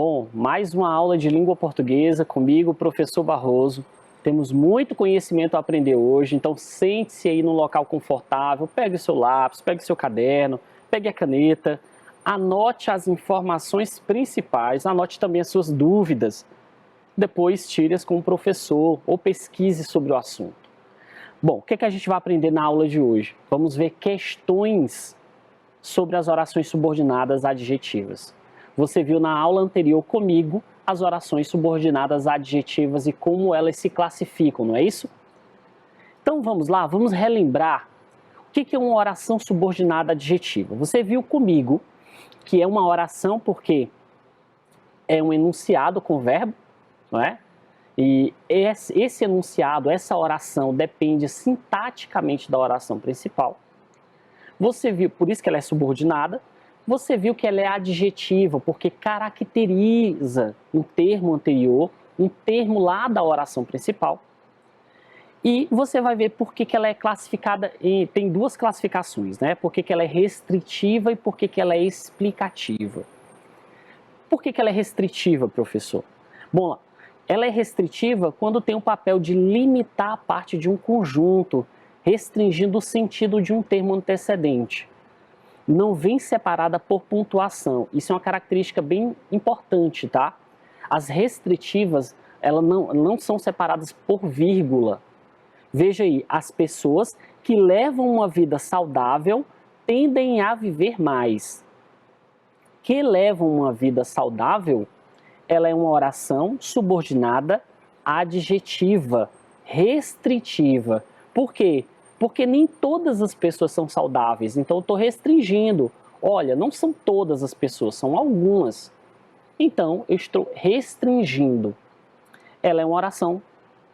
Bom, mais uma aula de língua portuguesa comigo, professor Barroso. Temos muito conhecimento a aprender hoje, então sente-se aí num local confortável, pegue o seu lápis, pegue o seu caderno, pegue a caneta, anote as informações principais, anote também as suas dúvidas. Depois tire-as com o professor ou pesquise sobre o assunto. Bom, o que a gente vai aprender na aula de hoje? Vamos ver questões sobre as orações subordinadas adjetivas. Você viu na aula anterior comigo as orações subordinadas adjetivas e como elas se classificam, não é isso? Então vamos lá, vamos relembrar o que é uma oração subordinada adjetiva. Você viu comigo que é uma oração porque é um enunciado com verbo, não é? E esse enunciado, essa oração depende sintaticamente da oração principal. Você viu, por isso que ela é subordinada. Você viu que ela é adjetiva, porque caracteriza um termo anterior, um termo lá da oração principal. E você vai ver por que ela é classificada, tem duas classificações, né? Por que ela é restritiva e por que ela é explicativa. Por que ela é restritiva, professor? Bom, ela é restritiva quando tem o papel de limitar a parte de um conjunto, restringindo o sentido de um termo antecedente. Não vem separada por pontuação. Isso é uma característica bem importante, tá? As restritivas, elas não são separadas por vírgula. Veja aí, as pessoas que levam uma vida saudável tendem a viver mais. Que levam uma vida saudável, ela é uma oração subordinada adjetiva, restritiva. Por quê? Porque nem todas as pessoas são saudáveis, então eu estou restringindo. Olha, não são todas as pessoas, são algumas. Então, eu estou restringindo. Ela é uma oração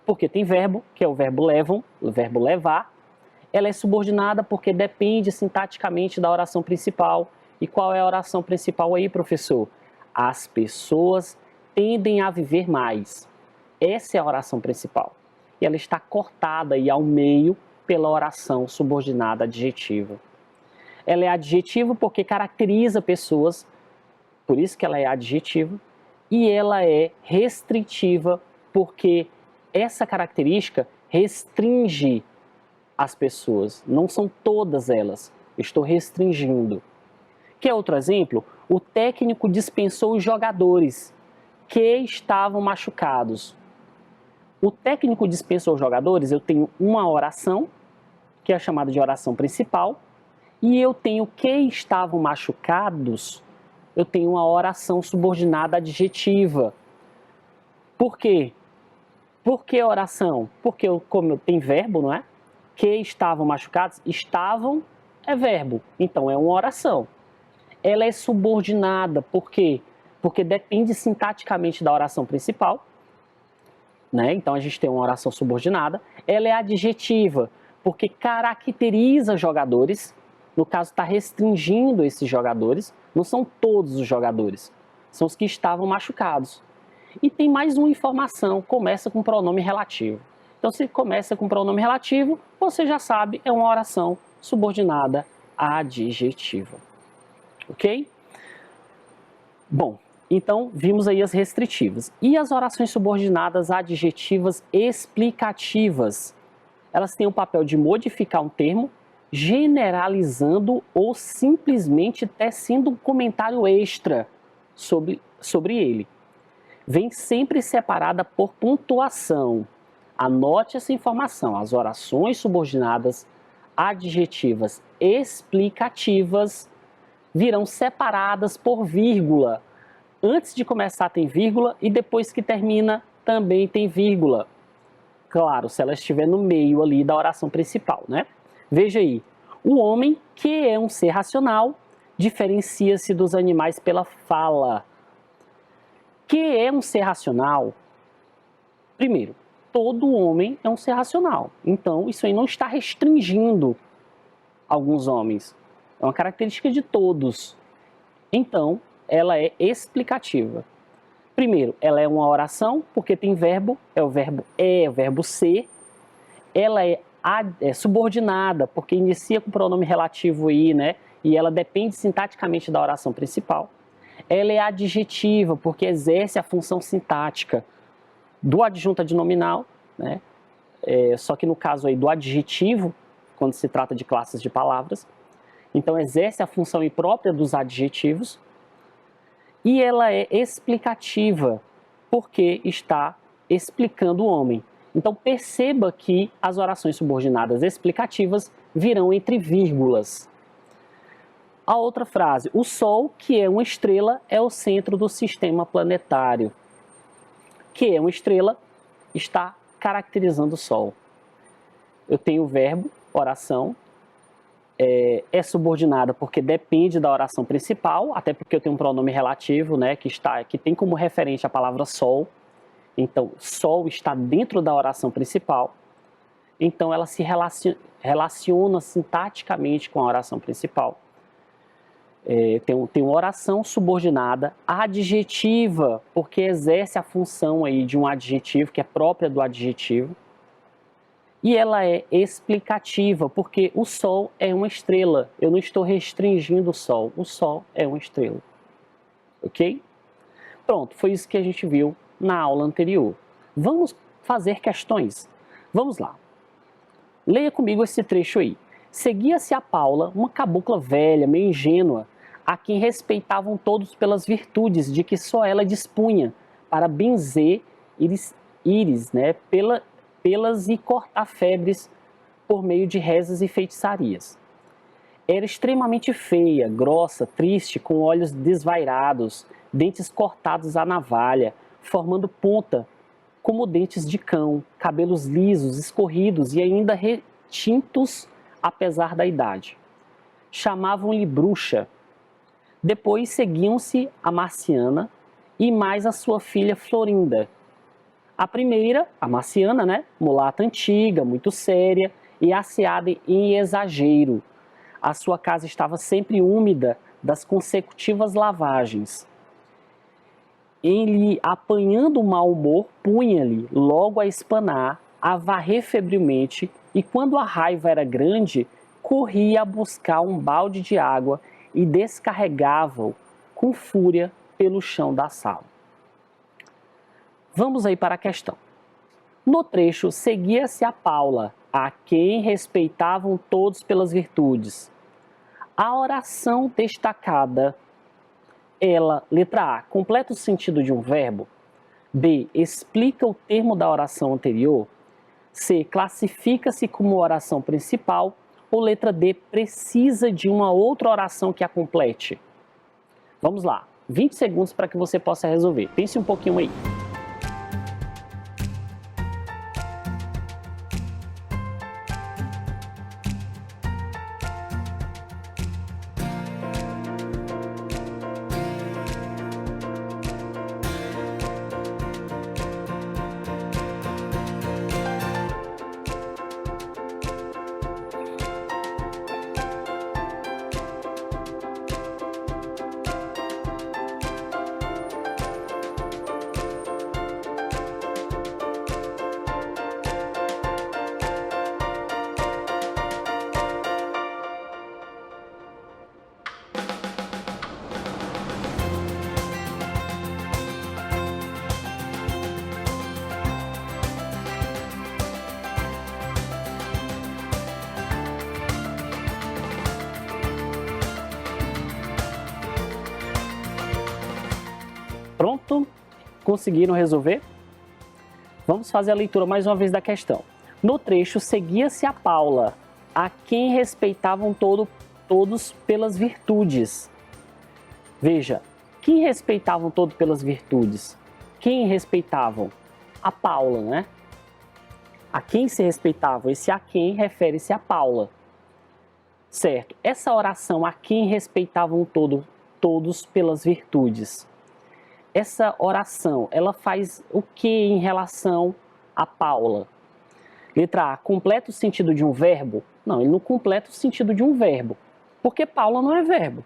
porque tem verbo, que é o verbo levam, o verbo levar. Ela é subordinada porque depende sintaticamente da oração principal. E qual é a oração principal aí, professor? As pessoas tendem a viver mais. Essa é a oração principal. E ela está cortada aí ao meio pela oração subordinada adjetiva. Ela é adjetiva porque caracteriza pessoas, por isso que ela é adjetiva, e ela é restritiva porque essa característica restringe as pessoas, não são todas elas, estou restringindo. Quer outro exemplo? O técnico dispensou os jogadores que estavam machucados. O técnico dispensou os jogadores, eu tenho uma oração, que é chamada de oração principal, e eu tenho que estavam machucados, eu tenho uma oração subordinada adjetiva. Por quê? Por que oração? Porque como tem verbo, não é? Que estavam machucados, estavam é verbo, então é uma oração. Ela é subordinada, por quê? Porque depende sintaticamente da oração principal, né? Então a gente tem uma oração subordinada. Ela é adjetiva, porque caracteriza jogadores, no caso está restringindo esses jogadores, não são todos os jogadores, são os que estavam machucados. E tem mais uma informação, começa com pronome relativo. Então se começa com pronome relativo, você já sabe, é uma oração subordinada adjetiva. Ok? Bom, então vimos aí as restritivas. E as orações subordinadas adjetivas explicativas? Elas têm o papel de modificar um termo, generalizando ou simplesmente tecendo um comentário extra sobre ele. Vem sempre separada por pontuação. Anote essa informação. As orações subordinadas adjetivas explicativas virão separadas por vírgula. Antes de começar tem vírgula e depois que termina também tem vírgula. Claro, se ela estiver no meio ali da oração principal, né? Veja aí, o homem, que é um ser racional, diferencia-se dos animais pela fala. Que é um ser racional? Primeiro, todo homem é um ser racional. Então, isso aí não está restringindo alguns homens. É uma característica de todos. Então, ela é explicativa. Primeiro, ela é uma oração, porque tem verbo, é o verbo ser. Ela é subordinada, porque inicia com o pronome relativo aí, né? E ela depende sintaticamente da oração principal. ela é adjetiva, porque exerce a função sintática do adjunto adnominal, né? Só que no caso aí do adjetivo, quando se trata de classes de palavras, então exerce a função imprópria dos adjetivos, e ela é explicativa, porque está explicando o homem. Então perceba que as orações subordinadas explicativas virão entre vírgulas. A outra frase, o Sol, que é uma estrela, é o centro do sistema planetário. Que é uma estrela, está caracterizando o Sol. Eu tenho o verbo, oração, é subordinada porque depende da oração principal, até porque eu tenho um pronome relativo, né, que tem como referente a palavra Sol. Então, Sol está dentro da oração principal. Então, ela se relaciona sintaticamente com a oração principal. Tem uma oração subordinada adjetiva, porque exerce a função aí de um adjetivo, que é própria do adjetivo. E ela é explicativa, porque o Sol é uma estrela. Eu não estou restringindo o Sol é uma estrela. Ok? Pronto, foi isso que a gente viu na aula anterior. Vamos fazer questões. Vamos lá. Leia comigo esse trecho aí. Seguia-se a Paula, uma cabocla velha, meio ingênua, a quem respeitavam todos pelas virtudes de que só ela dispunha, para benzer íris, né, pelas e cortar febres por meio de rezas e feitiçarias. Era extremamente feia, grossa, triste, com olhos desvairados, dentes cortados à navalha, formando ponta, como dentes de cão, cabelos lisos, escorridos e ainda retintos, apesar da idade. Chamavam-lhe bruxa. Depois seguiam-se a Marciana e mais a sua filha Florinda. A primeira, a Marciana, né? Mulata antiga, muito séria e asseada em exagero. A sua casa estava sempre úmida das consecutivas lavagens. Em lhe apanhando o mau humor, punha-lhe logo a espanar, a varrer febrilmente, e quando a raiva era grande, corria a buscar um balde de água e descarregava-o com fúria pelo chão da sala. Vamos aí para a questão. No trecho, seguia-se a Paula, a quem respeitavam todos pelas virtudes. A oração destacada, ela, letra A, completa o sentido de um verbo. B, explica o termo da oração anterior. C, classifica-se como oração principal. Ou letra D, precisa de uma outra oração que a complete. Vamos lá, 20 segundos para que você possa resolver. Pense um pouquinho aí. Pronto? Conseguiram resolver? Vamos fazer a leitura mais uma vez da questão. No trecho, seguia-se a Paula, a quem respeitavam todos pelas virtudes. Veja, quem respeitavam todos pelas virtudes? Quem respeitavam? A Paula, né? A quem se respeitavam? Esse a quem refere-se a Paula. Certo. Essa oração, a quem respeitavam todos pelas virtudes. Essa oração, ela faz o que em relação a Paula? Letra A, completa o sentido de um verbo? Não, ele não completa o sentido de um verbo, porque Paula não é verbo,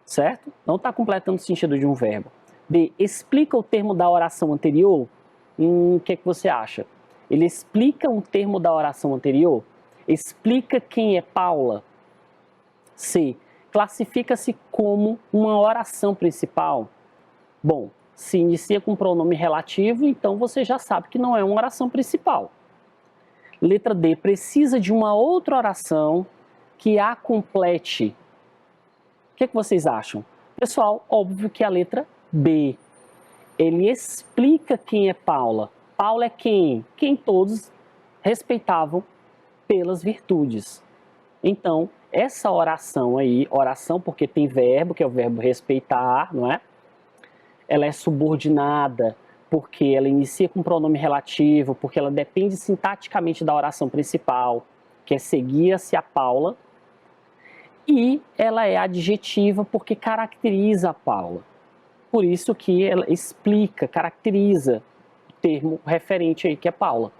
certo? Não está completando o sentido de um verbo. B, explica o termo da oração anterior? O que é que você acha? Ele explica um termo da oração anterior? Explica quem é Paula? C, classifica-se como uma oração principal? Bom, se inicia com pronome relativo, então você já sabe que não é uma oração principal. Letra D, precisa de uma outra oração que a complete. O que vocês acham? Pessoal, óbvio que a letra B. Ele explica quem é Paula. Paula é quem? Quem todos respeitavam pelas virtudes. Então, essa oração aí, oração porque tem verbo, que é o verbo respeitar, não é? Ela é subordinada porque ela inicia com pronome relativo, porque ela depende sintaticamente da oração principal, que é seguia-se a Paula, e ela é adjetiva porque caracteriza a Paula. Por isso que ela explica, caracteriza o termo referente aí, que é Paula.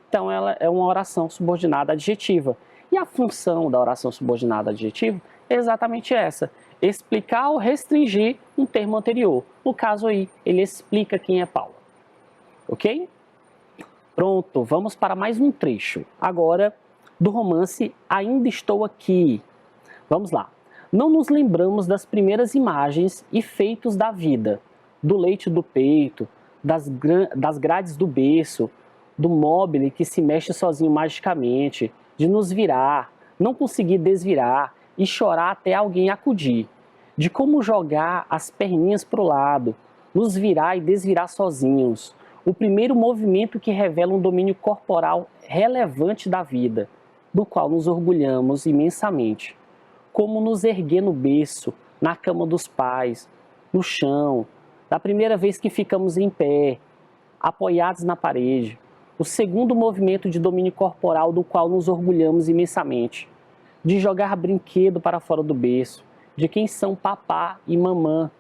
Então, ela é uma oração subordinada adjetiva. E a função da oração subordinada adjetiva é exatamente essa: explicar ou restringir um termo anterior. No caso aí, ele explica quem é Paula. Ok? Pronto, vamos para mais um trecho. Agora, do romance Ainda Estou Aqui. Vamos lá. Não nos lembramos das primeiras imagens e feitos da vida, do leite do peito, das grades do berço, do móbile que se mexe sozinho magicamente, de nos virar, não conseguir desvirar e chorar até alguém acudir, de como jogar as perninhas para o lado, nos virar e desvirar sozinhos, o primeiro movimento que revela um domínio corporal relevante da vida, do qual nos orgulhamos imensamente. Como nos erguer no berço, na cama dos pais, no chão, da primeira vez que ficamos em pé, apoiados na parede. O segundo movimento de domínio corporal do qual nos orgulhamos imensamente. De jogar brinquedo para fora do berço, de quem são papá e mamã,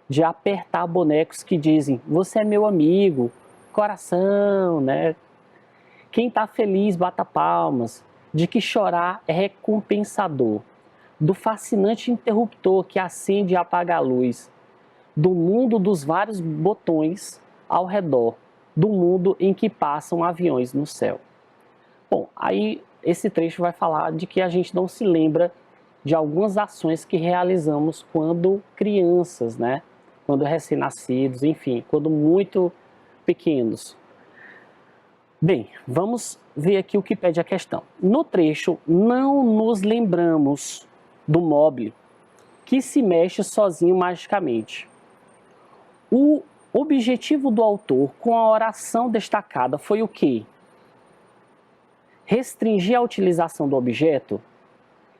de apertar bonecos que dizem, você é meu amigo, coração, né? Quem está feliz bata palmas, de que chorar é recompensador, do fascinante interruptor que acende e apaga a luz, do mundo dos vários botões ao redor, do mundo em que passam aviões no céu. Bom, aí esse trecho vai falar de que a gente não se lembra de algumas ações que realizamos quando crianças, né? Quando recém-nascidos, enfim, quando muito pequenos. Bem, vamos ver aqui o que pede a questão. No trecho, não nos lembramos do móvel que se mexe sozinho magicamente. O objetivo do autor com a oração destacada foi o quê? Restringir a utilização do objeto.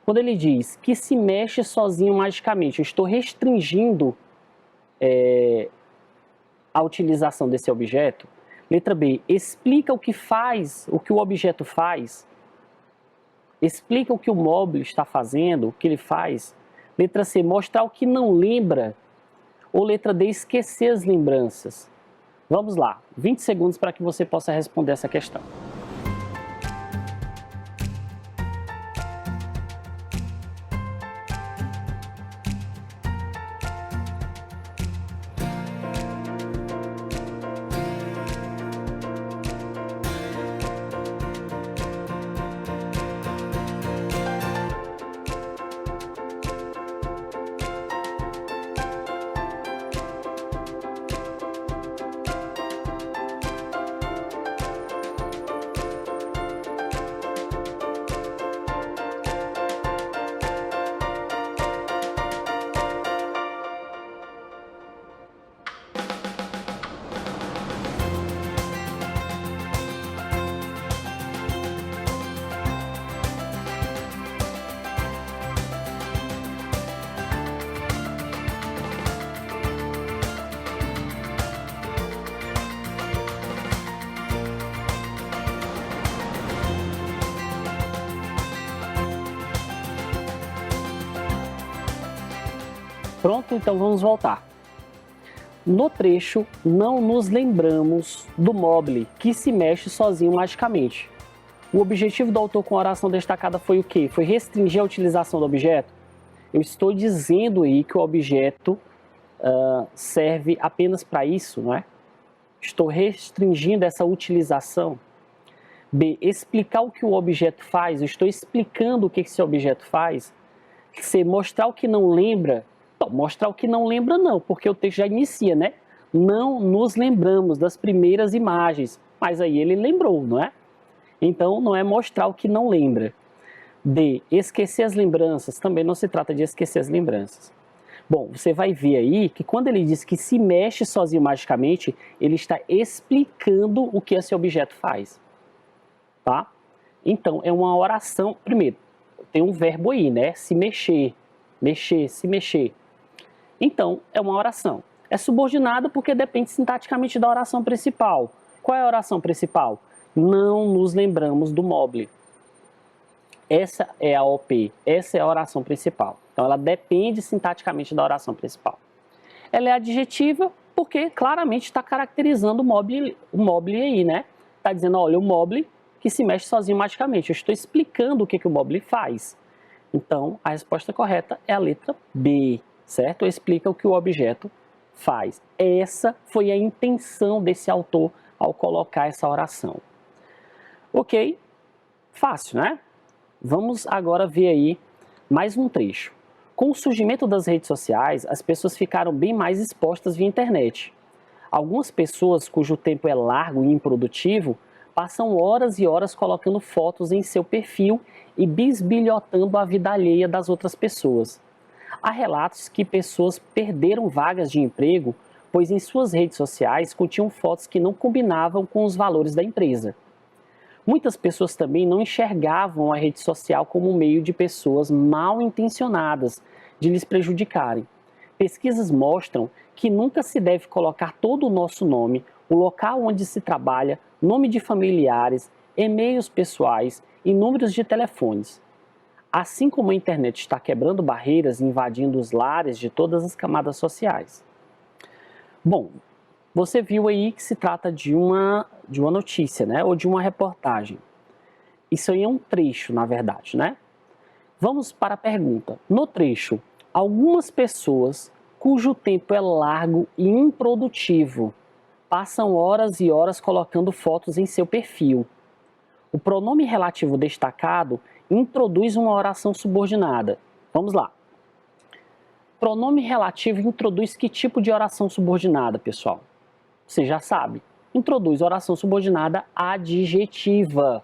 Quando ele diz que se mexe sozinho magicamente, eu estou restringindo a utilização desse objeto. Letra B, explica o que faz, o que o objeto faz. Explica o que o móvel está fazendo, o que ele faz. Letra C, mostrar o que não lembra. Ou letra D, esquecer as lembranças. Vamos lá, 20 segundos para que você possa responder essa questão. Pronto, então vamos voltar. No trecho, não nos lembramos do móvel que se mexe sozinho magicamente. O objetivo do autor com a oração destacada foi o quê? Foi restringir a utilização do objeto? Eu estou dizendo aí que o objeto serve apenas para isso, não é? Estou restringindo essa utilização. B, explicar o que o objeto faz. Eu estou explicando o que esse objeto faz. Você mostrar o que não lembra, não, mostrar o que não lembra não, porque o texto já inicia, né? Não nos lembramos das primeiras imagens, mas aí ele lembrou, não é? Então, não é mostrar o que não lembra. D, esquecer as lembranças, também não se trata de esquecer as lembranças. Bom, você vai ver aí que quando ele diz que se mexe sozinho magicamente, ele está explicando o que esse objeto faz, tá? Então, é uma oração, primeiro, tem um verbo aí, né? Se mexer, mexer, se mexer. Então, é uma oração. É subordinada porque depende sintaticamente da oração principal. Qual é a oração principal? Não nos lembramos do mobile. Essa é a OP, essa é a oração principal. Então, ela depende sintaticamente da oração principal. Ela é adjetiva porque claramente está caracterizando o mobile aí, né? Está dizendo, olha, o mobile que se mexe sozinho magicamente. Eu estou explicando o que o mobile faz. Então, a resposta correta é a letra B, certo? Explica o que o objeto faz. Essa foi a intenção desse autor ao colocar essa oração. Ok? Fácil, né? Vamos agora ver aí mais um trecho. Com o surgimento das redes sociais, as pessoas ficaram bem mais expostas via internet. Algumas pessoas cujo tempo é largo e improdutivo passam horas e horas colocando fotos em seu perfil e bisbilhotando a vida alheia das outras pessoas. Há relatos que pessoas perderam vagas de emprego, pois em suas redes sociais continham fotos que não combinavam com os valores da empresa. Muitas pessoas também não enxergavam a rede social como um meio de pessoas mal intencionadas de lhes prejudicarem. Pesquisas mostram que nunca se deve colocar todo o nosso nome, o local onde se trabalha, nome de familiares, e-mails pessoais e números de telefones. Assim como a internet está quebrando barreiras e invadindo os lares de todas as camadas sociais. Bom, você viu aí que se trata de uma notícia, né? Ou de uma reportagem. Isso aí é um trecho, na verdade, né? Vamos para a pergunta. No trecho, algumas pessoas cujo tempo é largo e improdutivo passam horas e horas colocando fotos em seu perfil. O pronome relativo destacado introduz uma oração subordinada. Vamos lá. Pronome relativo introduz que tipo de oração subordinada, pessoal? Você já sabe. Introduz oração subordinada adjetiva.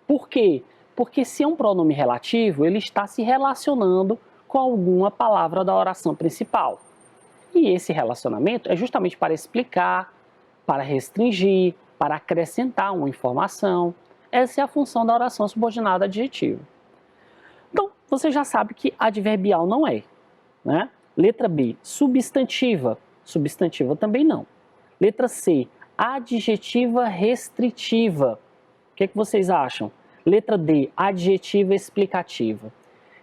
Por quê? Porque se é um pronome relativo, ele está se relacionando com alguma palavra da oração principal. E esse relacionamento é justamente para explicar, para restringir, para acrescentar uma informação. Essa é a função da oração subordinada adjetiva. Então, você já sabe que adverbial não é, né? Letra B, substantiva. Substantiva também não. Letra C, adjetiva restritiva. O que vocês acham? Letra D, adjetiva explicativa.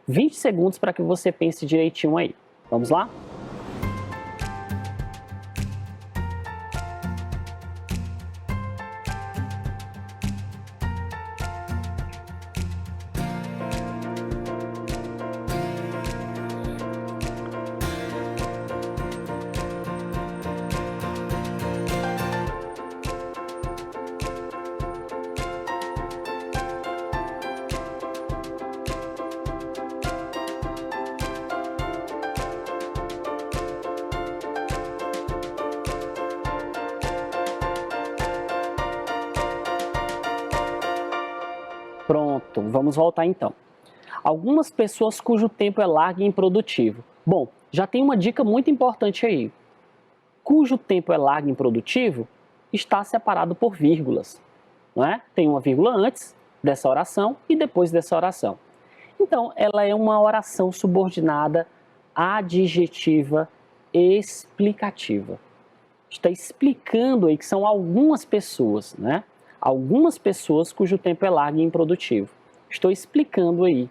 20 segundos para que você pense direitinho aí. Vamos lá? Pronto, vamos voltar então. Algumas pessoas cujo tempo é largo e improdutivo. Bom, já tem uma dica muito importante aí. Cujo tempo é largo e improdutivo está separado por vírgulas, não é? Tem uma vírgula antes dessa oração e depois dessa oração. Então, ela é uma oração subordinada adjetiva explicativa. Está explicando aí que são algumas pessoas, né? Algumas pessoas cujo tempo é largo e improdutivo. Estou explicando aí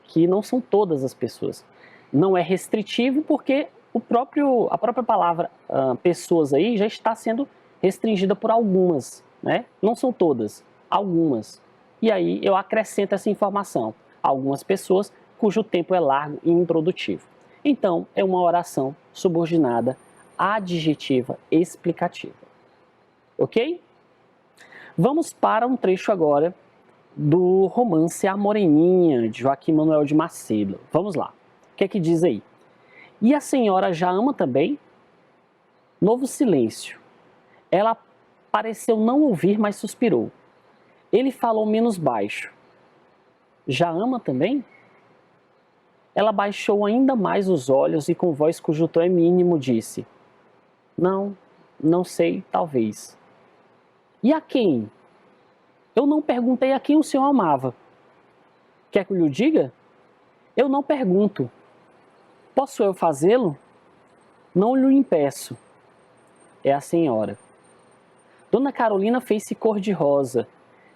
que não são todas as pessoas. Não é restritivo porque a própria palavra pessoas aí já está sendo restringida por algumas, né? Não são todas, algumas. E aí eu acrescento essa informação. Algumas pessoas cujo tempo é largo e improdutivo. Então, é uma oração subordinada adjetiva explicativa. Ok? Vamos para um trecho agora do romance A Moreninha, de Joaquim Manuel de Macedo. Vamos lá. O que é que diz aí? E a senhora já ama também? Novo silêncio. Ela pareceu não ouvir, mas suspirou. Ele falou menos baixo. Já ama também? Ela baixou ainda mais os olhos e com voz cujo tom é mínimo disse: Não, não sei, talvez. E a quem? Eu não perguntei a quem o senhor amava. Quer que eu lhe diga? Eu não pergunto. Posso eu fazê-lo? Não lhe impeço. É a senhora. Dona Carolina fez-se cor-de-rosa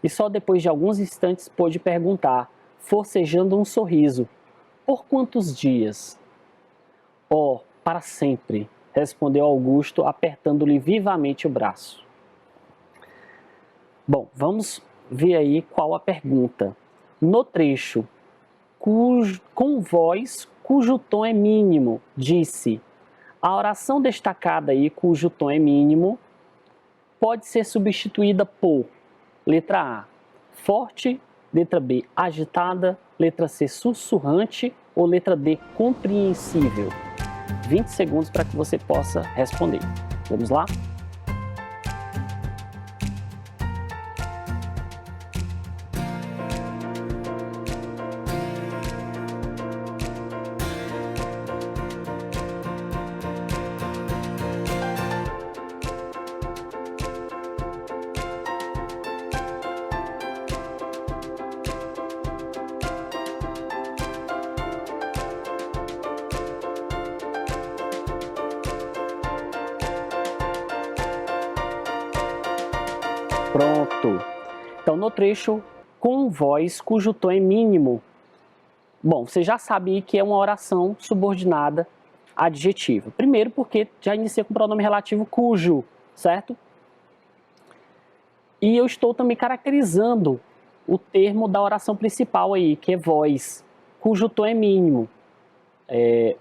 e só depois de alguns instantes pôde perguntar, forcejando um sorriso: Por quantos dias? Oh, para sempre, respondeu Augusto, apertando-lhe vivamente o braço. Bom, vamos ver aí qual a pergunta. No trecho, com voz cujo tom é mínimo, disse. A oração destacada aí, cujo tom é mínimo, pode ser substituída por letra A, forte, letra B, agitada, letra C, sussurrante ou letra D, compreensível. 20 segundos para que você possa responder. Vamos lá? Pronto. Então, no trecho, com voz cujo tom é mínimo. Bom, você já sabe que é uma oração subordinada adjetiva. Primeiro porque já inicia com o pronome relativo cujo, certo? E eu estou também caracterizando o termo da oração principal aí, que é voz, cujo tom é mínimo.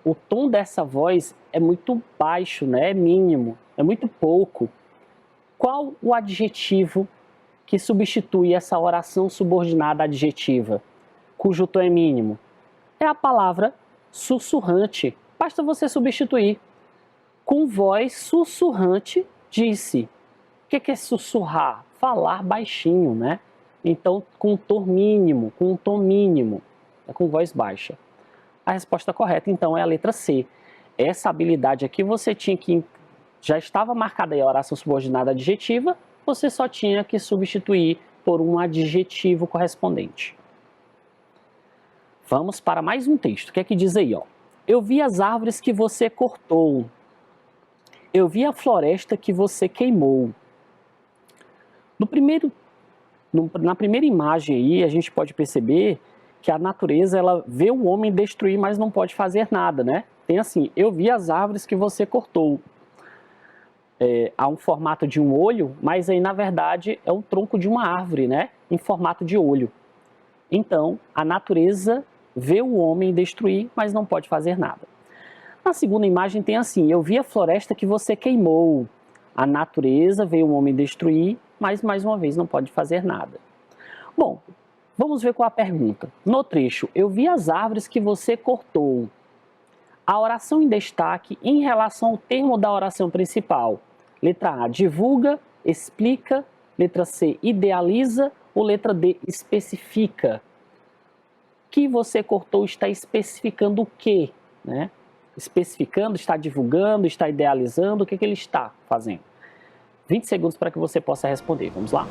O tom dessa voz é muito baixo, né? É mínimo, é muito pouco. Qual o adjetivo que substitui essa oração subordinada adjetiva, cujo tom é mínimo? É a palavra sussurrante. Basta você substituir. Com voz sussurrante, disse. O que é sussurrar? Falar baixinho, né? Então, com um tom mínimo, é com voz baixa. A resposta correta, então, é a letra C. Essa habilidade aqui você tinha que... Já estava marcada aí a oração subordinada adjetiva, você só tinha que substituir por um adjetivo correspondente. Vamos para mais um texto. O que é que diz aí? Ó? Eu vi as árvores que você cortou. Eu vi a floresta que você queimou. Na primeira imagem aí, a gente pode perceber que a natureza ela vê o homem destruir, mas não pode fazer nada, né? Tem assim, eu vi as árvores que você cortou. Há um formato de um olho, mas aí na verdade é o tronco de uma árvore, né? Em formato de olho. Então, a natureza vê o homem destruir, mas não pode fazer nada. Na segunda imagem tem assim, eu vi a floresta que você queimou. A natureza vê o homem destruir, mas mais uma vez não pode fazer nada. Bom, vamos ver qual a pergunta. No trecho, eu vi as árvores que você cortou. A oração em destaque em relação ao termo da oração principal. Letra A, divulga, explica. Letra C, idealiza. Ou letra D, especifica. O que você cortou está especificando o quê? Né? Especificando, está divulgando, está idealizando. O que ele está fazendo? 20 segundos para que você possa responder. Vamos lá?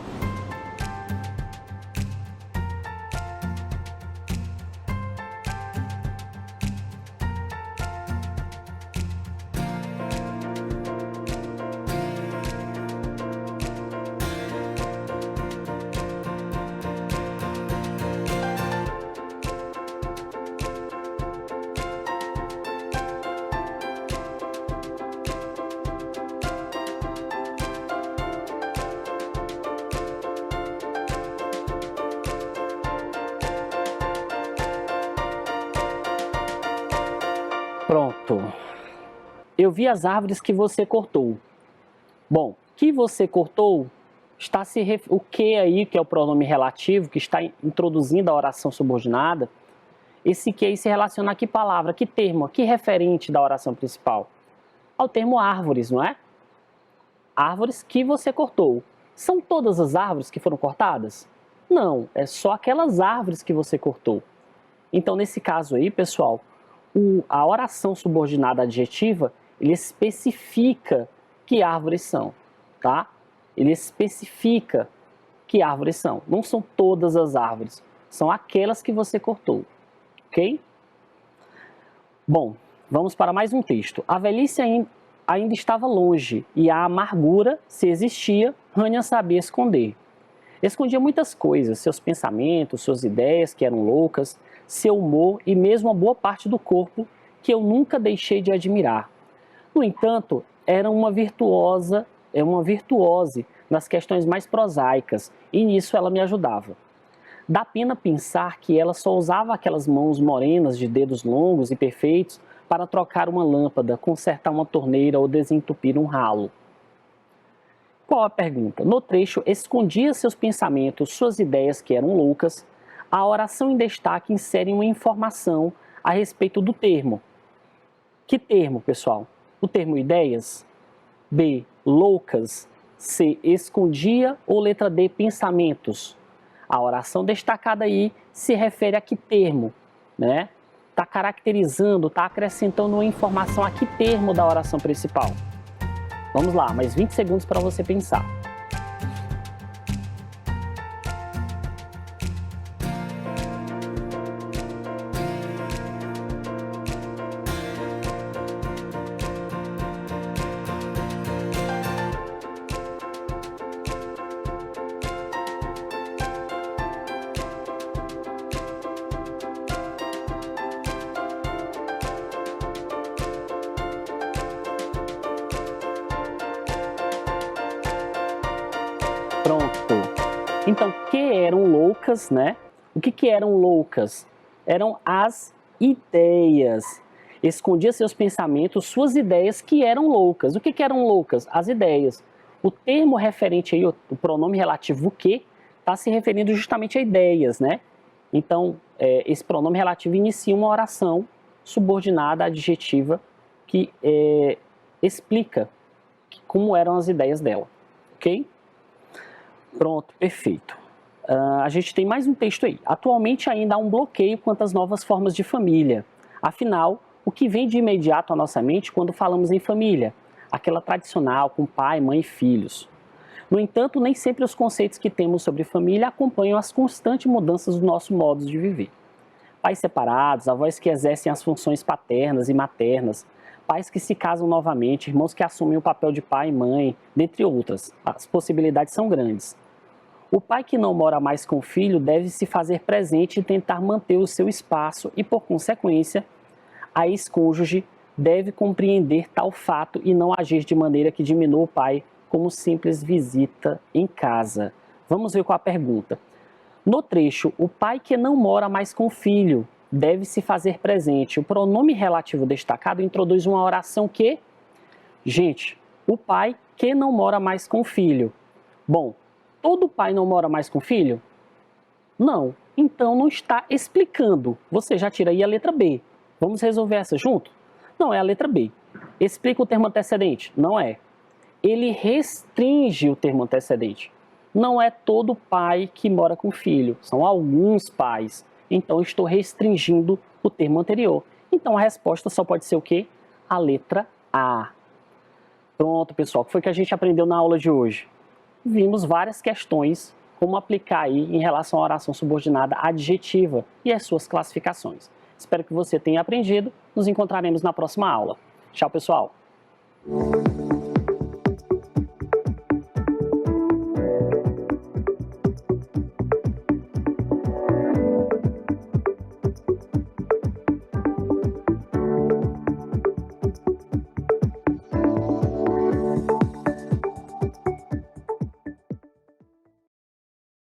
Pronto. Eu vi as árvores que você cortou. Bom, que você cortou o que aí, que é o pronome relativo, que está introduzindo a oração subordinada, esse que aí se relaciona a que palavra, que termo, a que referente da oração principal? Ao termo árvores, não é? Árvores que você cortou. São todas as árvores que foram cortadas? Não, é só aquelas árvores que você cortou. Então, nesse caso aí, pessoal, a oração subordinada adjetiva, ele especifica que árvores são, tá? Ele especifica que árvores são. Não são todas as árvores, são aquelas que você cortou, ok? Bom, vamos para mais um texto. A velhice ainda estava longe, e a amargura, se existia, Rania sabia esconder. Escondia muitas coisas, seus pensamentos, suas ideias que eram loucas, seu humor e mesmo a boa parte do corpo que eu nunca deixei de admirar. No entanto, era uma virtuose nas questões mais prosaicas, e nisso ela me ajudava. Dá pena pensar que ela só usava aquelas mãos morenas de dedos longos e perfeitos para trocar uma lâmpada, consertar uma torneira ou desentupir um ralo. Qual a pergunta? No trecho, escondia seus pensamentos, suas ideias que eram loucas. A oração em destaque insere uma informação a respeito do termo. Que termo, pessoal? O termo ideias? B, loucas. C, escondia ou letra D, pensamentos? A oração destacada aí se refere a que termo, né? Está caracterizando, está acrescentando uma informação a que termo da oração principal? Vamos lá, mais 20 segundos para você pensar. Pronto. Então, o que eram loucas, né? O que eram loucas? Eram as ideias. Escondia seus pensamentos, suas ideias que eram loucas. O que eram loucas? As ideias. O termo referente aí, o pronome relativo o que, está se referindo justamente a ideias, né? Então, esse pronome relativo inicia uma oração subordinada adjetiva que explica como eram as ideias dela, ok? Pronto, perfeito. A gente tem mais um texto aí. Atualmente ainda há um bloqueio quanto às novas formas de família. Afinal, o que vem de imediato à nossa mente quando falamos em família? Aquela tradicional, com pai, mãe e filhos. No entanto, nem sempre os conceitos que temos sobre família acompanham as constantes mudanças do nosso modo de viver. Pais separados, avós que exercem as funções paternas e maternas, pais que se casam novamente, irmãos que assumem o papel de pai e mãe, dentre outras. As possibilidades são grandes. O pai que não mora mais com o filho deve se fazer presente e tentar manter o seu espaço e, por consequência, a ex-cônjuge deve compreender tal fato e não agir de maneira que diminua o pai como simples visita em casa. Vamos ver qual a pergunta. No trecho, o pai que não mora mais com o filho deve se fazer presente. O pronome relativo destacado introduz uma oração que... Gente, o pai que não mora mais com o filho. Bom, todo pai não mora mais com o filho? Não. Então não está explicando. Você já tira aí a letra B. Vamos resolver essa junto? Não, é a letra B. Explica o termo antecedente? Não é. Ele restringe o termo antecedente. Não é todo pai que mora com o filho. São alguns pais. Então estou restringindo o termo anterior. Então a resposta só pode ser o quê? A letra A. Pronto, pessoal. O que foi que a gente aprendeu na aula de hoje? Vimos várias questões, como aplicar aí em relação à oração subordinada adjetiva e as suas classificações. Espero que você tenha aprendido. Nos encontraremos na próxima aula. Tchau, pessoal!